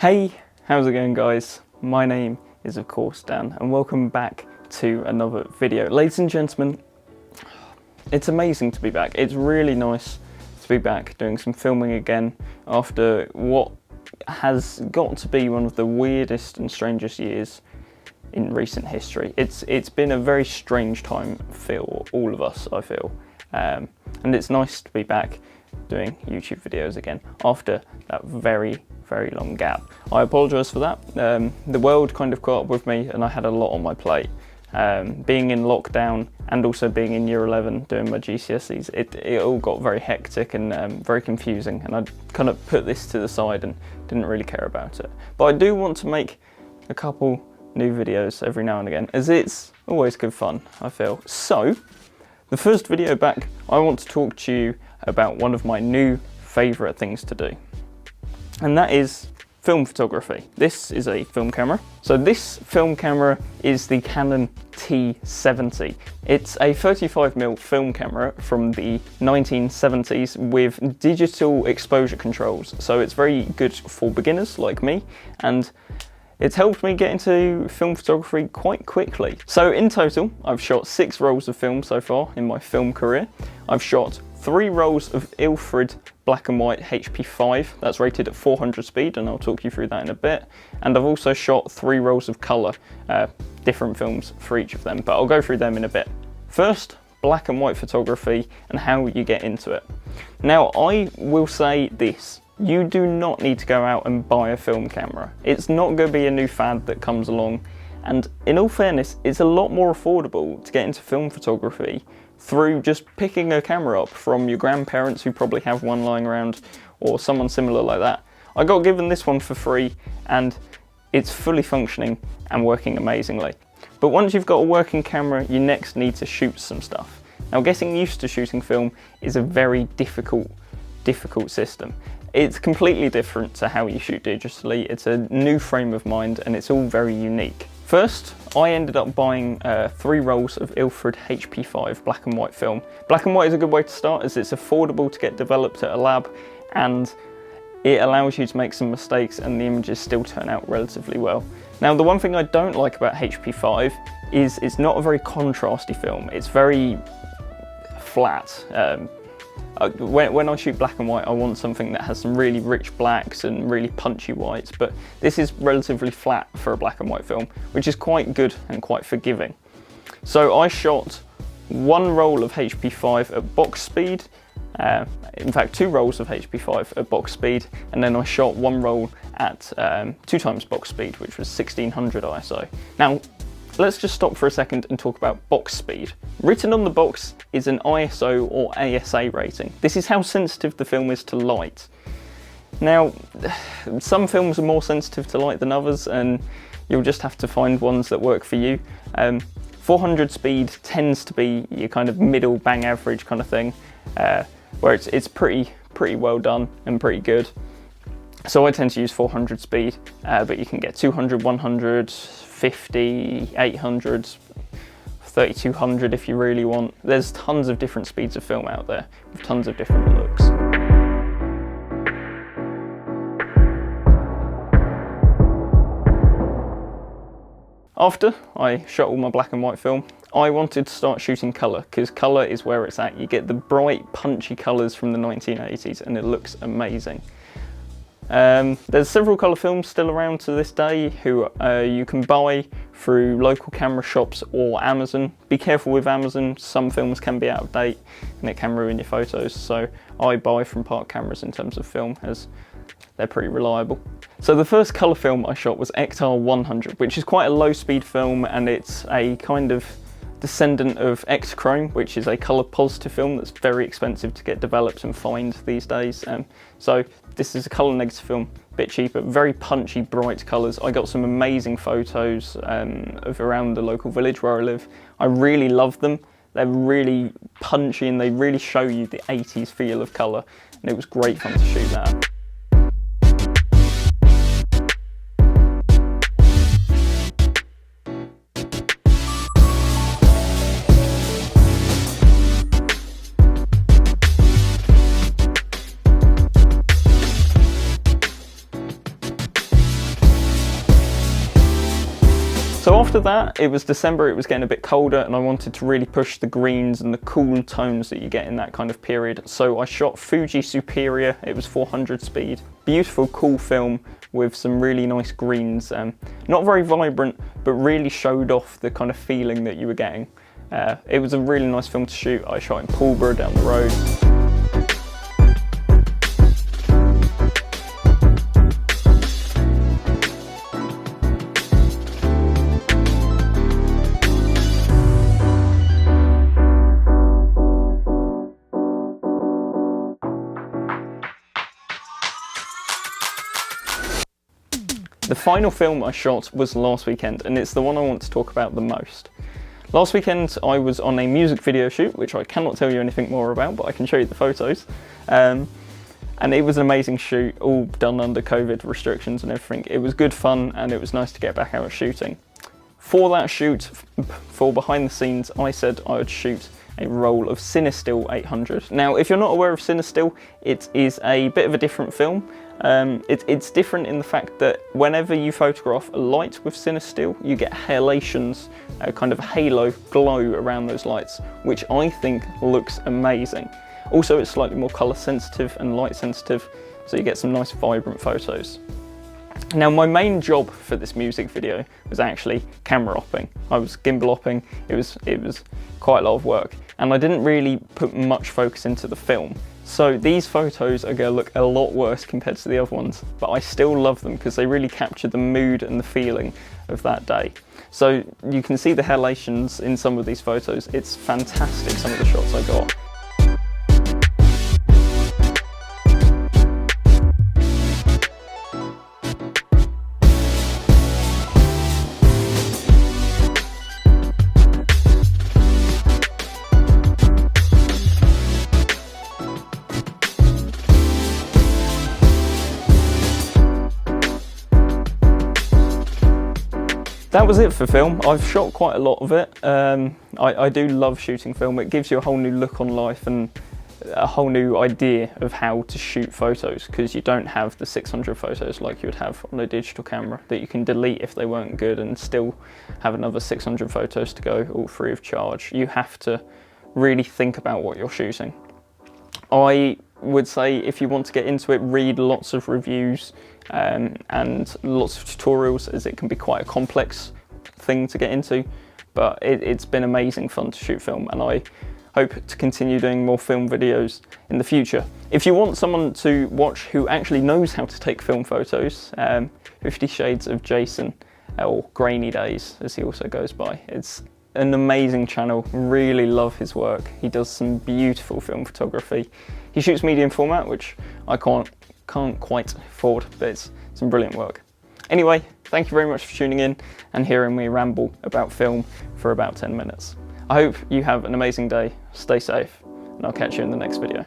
Hey, how's it going guys? My name is of course Dan and welcome back to another video. Ladies and gentlemen, it's amazing to be back. It's really nice to be back doing some filming again after what has got to be one of the weirdest and strangest years in recent history. It's been a very strange time for all of us, I feel. And it's nice to be back doing YouTube videos again after that very long gap. I apologise for that. The world kind of caught up with me and I had a lot on my plate. Being in lockdown and also being in year 11 doing my GCSEs, it all got very hectic and very confusing, and I kind of put this to the side and didn't really care about it. But I do want to make a couple new videos every now and again, as it's always good fun, I feel. So, the first video back, I want to talk to you about one of my new favourite things to do. And that is film photography. This is a film camera. So this film camera is the Canon T70. It's a 35mm film camera from the 1970s with digital exposure controls. So it's very good for beginners like me, and it's helped me get into film photography quite quickly. So in total, I've shot 6 rolls of film so far in my film career. I've shot 3 rolls of Ilford black and white HP5, that's rated at 400 speed, and I'll talk you through that in a bit. And I've also shot 3 rolls of colour, different films for each of them, but I'll go through them in a bit. First, black and white photography and how you get into it. Now, I will say this. You do not need to go out and buy a film camera. It's not going to be a new fad that comes along, and in all fairness, it's a lot more affordable to get into film photography through just picking a camera up from your grandparents who probably have one lying around, or someone similar like that. I got given this one for free and it's fully functioning and working amazingly. But once you've got a working camera, you next need to shoot some stuff. Now, getting used to shooting film is a very difficult system. It's completely different to how you shoot digitally. It's a new frame of mind and it's all very unique. First, I ended up buying 3 rolls of Ilford HP5 black and white film. Black and white is a good way to start as it's affordable to get developed at a lab, and it allows you to make some mistakes and the images still turn out relatively well. Now, the one thing I don't like about HP5 is it's not a very contrasty film. It's very flat. When I shoot black and white, I want something that has some really rich blacks and really punchy whites, but this is relatively flat for a black and white film, which is quite good and quite forgiving. So I shot 1 roll of HP5 at box speed, in fact 2 rolls of HP5 at box speed, and then I shot 1 roll at 2 times box speed, which was 1600 ISO. Now, let's just stop for a second and talk about box speed. Written on the box is an ISO or ASA rating. This is how sensitive the film is to light. Now, some films are more sensitive to light than others, and you'll just have to find ones that work for you. 400 speed tends to be your kind of middle bang average kind of thing, where it's pretty well done and pretty good. So I tend to use 400 speed, but you can get 200, 100, 50, 800, 3200 if you really want. There's tons of different speeds of film out there with tons of different looks. After I shot all my black and white film, I wanted to start shooting colour, because colour is where it's at. You get the bright, punchy colours from the 1980s and it looks amazing. There's several colour films still around to this day who you can buy through local camera shops or Amazon. Be careful with Amazon, some films can be out of date and it can ruin your photos, so I buy from Park Cameras in terms of film, as they're pretty reliable. So the first colour film I shot was Ektar 100, which is quite a low speed film, and it's a kind of descendant of Ektachrome, which is a colour positive film that's very expensive to get developed and find these days. So this is a colour negative film, a bit cheaper, very punchy, bright colours. I got some amazing photos of around the local village where I live. I really love them. They're really punchy and they really show you the 80s feel of colour, and it was great fun to shoot that. After that, it was December, it was getting a bit colder, and I wanted to really push the greens and the cool tones that you get in that kind of period. So I shot Fuji Superior, it was 400 speed. Beautiful, cool film with some really nice greens. Not very vibrant, but really showed off the kind of feeling that you were getting. It was a really nice film to shoot. I shot in Pulborough down the road. The final film I shot was last weekend, and it's the one I want to talk about the most. Last weekend I was on a music video shoot, which I cannot tell you anything more about, but I can show you the photos. And it was an amazing shoot, all done under COVID restrictions and everything. It was good fun, and it was nice to get back out shooting. For that shoot, for behind the scenes, I said I would shoot a roll of Cinestill 800. Now, if you're not aware of Cinestill, it is a bit of a different film. It's different in the fact that whenever you photograph a light with Cinestill, you get halations, a kind of halo glow around those lights, which I think looks amazing. Also, it's slightly more color sensitive and light sensitive, so you get some nice vibrant photos. Now, my main job for this music video was actually camera opping. I was gimbal opping. It was quite a lot of work, and I didn't really put much focus into the film. So these photos are going to look a lot worse compared to the other ones, but I still love them because they really capture the mood and the feeling of that day. So you can see the halations in some of these photos. It's fantastic, some of the shots I got. That was it for film. I've shot quite a lot of it. I do love shooting film. It gives you a whole new look on life and a whole new idea of how to shoot photos, because you don't have the 600 photos like you would have on a digital camera that you can delete if they weren't good and still have another 600 photos to go, all free of charge. You have to really think about what you're shooting. I would say if you want to get into it, read lots of reviews and lots of tutorials, as it can be quite a complex thing to get into, but it's been amazing fun to shoot film, and I hope to continue doing more film videos in the future. If you want someone to watch who actually knows how to take film photos, 50 Shades of Jason, or Grainy Days as he also goes by. It's an amazing channel, really love his work. He does some beautiful film photography. He shoots medium format, which I can't quite afford, but it's some brilliant work. Anyway, thank you very much for tuning in and hearing me ramble about film for about 10 minutes. I hope you have an amazing day, stay safe, and I'll catch you in the next video.